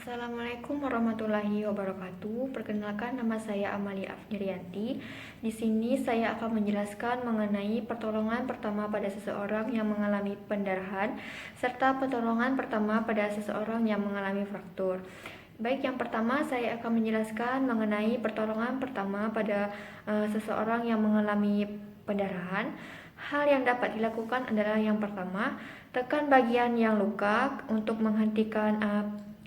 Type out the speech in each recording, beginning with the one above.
Assalamualaikum warahmatullahi wabarakatuh. Perkenalkan, nama saya Amalia Afnirianti. Di sini saya akan menjelaskan mengenai pertolongan pertama pada seseorang yang mengalami pendarahan serta pertolongan pertama pada seseorang yang mengalami fraktur. Baik, yang pertama saya akan menjelaskan mengenai pertolongan pertama pada seseorang yang mengalami pendarahan. Hal yang dapat dilakukan adalah yang pertama, tekan bagian yang luka untuk menghentikan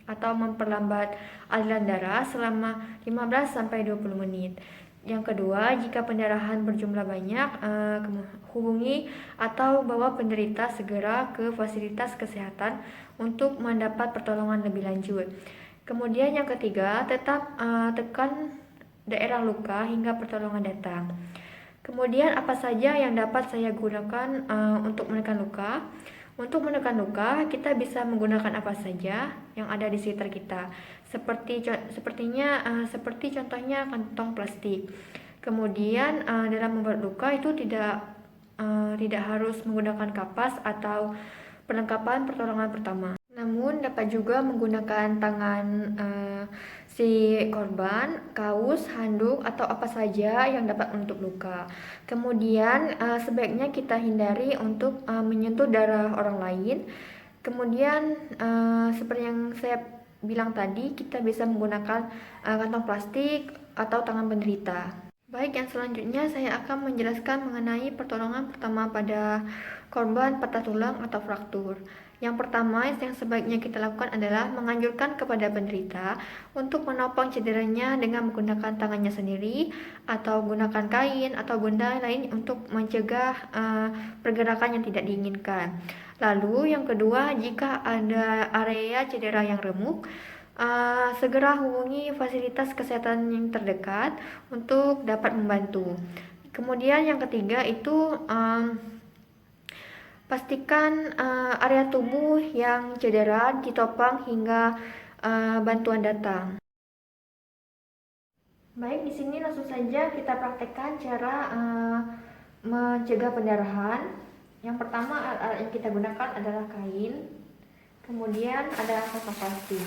atau memperlambat aliran darah selama 15-20 menit. Yang kedua, jika pendarahan berjumlah banyak, hubungi atau bawa penderita segera ke fasilitas kesehatan untuk mendapat pertolongan lebih lanjut. Kemudian yang ketiga, tetap tekan daerah luka hingga pertolongan datang. Kemudian apa saja yang dapat saya gunakan untuk menekan luka? Untuk menekan luka, kita bisa menggunakan apa saja yang ada di sekitar kita. Seperti contohnya kantong plastik. Kemudian dalam membuat luka itu tidak harus menggunakan kapas atau perlengkapan pertolongan pertama. Namun dapat juga menggunakan tangan si korban, kaos, handuk, atau apa saja yang dapat menutup luka. Kemudian sebaiknya kita hindari untuk menyentuh darah orang lain. Kemudian seperti yang saya bilang tadi, kita bisa menggunakan kantong plastik atau tangan penderita. Baik, yang selanjutnya saya akan menjelaskan mengenai pertolongan pertama pada korban patah tulang atau fraktur. Yang pertama yang sebaiknya kita lakukan adalah menganjurkan kepada penderita untuk menopang cederanya dengan menggunakan tangannya sendiri atau gunakan kain atau benda lain untuk mencegah pergerakan yang tidak diinginkan. Lalu yang kedua, jika ada area cedera yang remuk, segera hubungi fasilitas kesehatan yang terdekat untuk dapat membantu. Kemudian yang ketiga itu pastikan area tubuh yang cedera ditopang hingga bantuan datang. Baik, di sini langsung saja kita praktekkan cara mencegah pendarahan. Yang pertama, alat yang kita gunakan adalah kain, kemudian ada kantong plastik.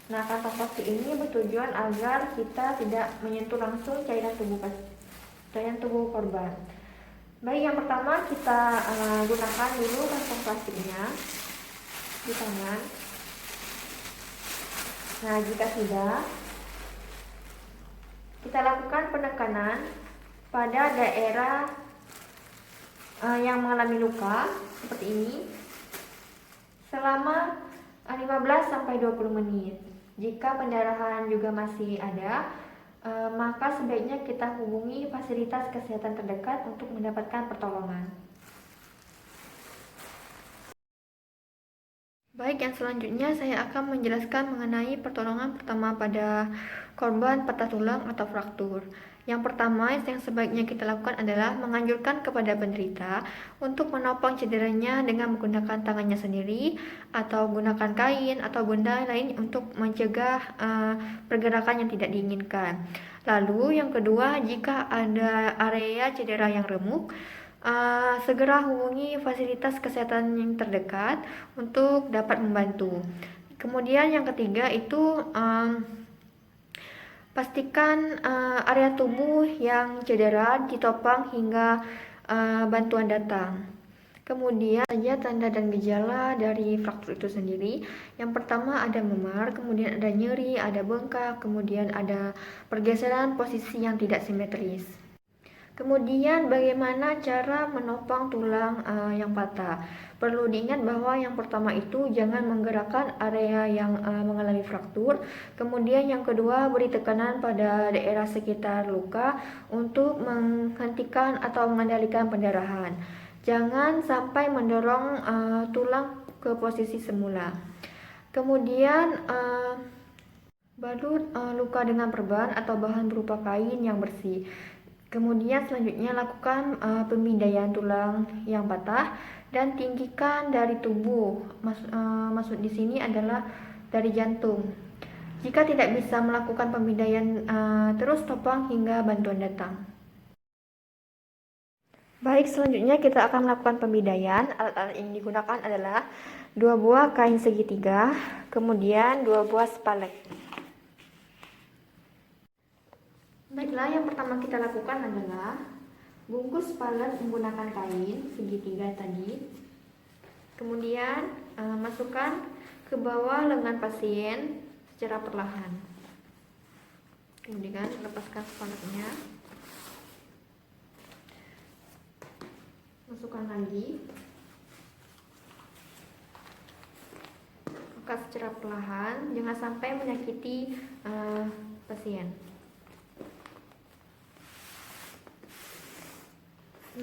Nah, kantong plastik ini bertujuan agar kita tidak menyentuh langsung cairan tubuh korban. Baik, yang pertama kita gunakan dulu kantong plastiknya di tangan. Nah, jika sudah, kita lakukan penekanan pada daerah yang mengalami luka seperti ini selama 15-20 menit. Jika pendarahan juga masih ada, maka sebaiknya kita hubungi fasilitas kesehatan terdekat untuk mendapatkan pertolongan. Baik, yang selanjutnya saya akan menjelaskan mengenai pertolongan pertama pada korban patah tulang atau fraktur. Yang pertama yang sebaiknya kita lakukan adalah menganjurkan kepada penderita untuk menopang cederanya dengan menggunakan tangannya sendiri atau gunakan kain atau benda lain untuk mencegah pergerakan yang tidak diinginkan. Lalu yang kedua, jika ada area cedera yang remuk, segera hubungi fasilitas kesehatan yang terdekat untuk dapat membantu. Kemudian yang ketiga itu pastikan area tubuh yang cedera ditopang hingga bantuan datang. Kemudian saja tanda dan gejala dari fraktur itu sendiri. Yang pertama ada memar, kemudian ada nyeri, ada bengkak, kemudian ada pergeseran posisi yang tidak simetris. Kemudian bagaimana cara menopang tulang yang patah? Perlu diingat bahwa yang pertama itu jangan menggerakkan area yang mengalami fraktur. Kemudian yang kedua, beri tekanan pada daerah sekitar luka untuk menghentikan atau mengendalikan pendarahan. Jangan sampai mendorong tulang ke posisi semula. Kemudian balut luka dengan perban atau bahan berupa kain yang bersih. Kemudian selanjutnya lakukan pemindaian tulang yang patah dan tinggikan dari tubuh. Maksud di sini adalah dari jantung. Jika tidak bisa melakukan pemindaian terus topang hingga bantuan datang. Baik, selanjutnya kita akan melakukan pembidaian. Alat-alat yang digunakan adalah 2 buah kain segitiga, kemudian 2 buah spalek. Baiklah, yang pertama kita lakukan adalah bungkus spalek menggunakan kain segitiga tadi. Kemudian masukkan ke bawah lengan pasien secara perlahan. Kemudian lepaskan spaleknya. Masukkan lagi. Angkat secara perlahan, jangan sampai menyakiti pasien.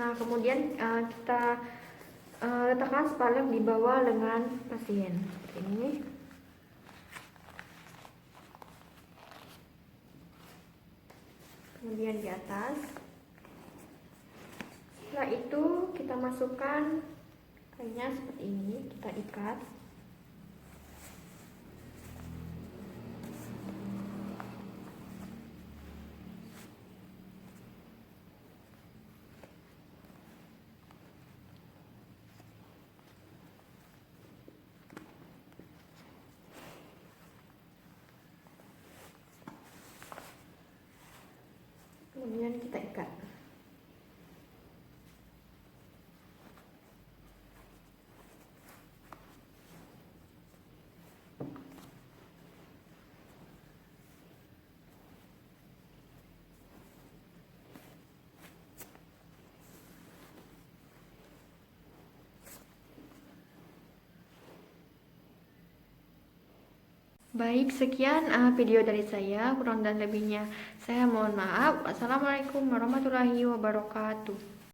Nah, kemudian kita letakkan spalek di bawah lengan pasien seperti ini. Kemudian di atas. Setelah itu kita masukkan kainnya seperti ini, kita ikat. Kemudian kita ikat. Baik, sekian video dari saya. Kurang dan lebihnya saya mohon maaf. Wassalamualaikum warahmatullahi wabarakatuh.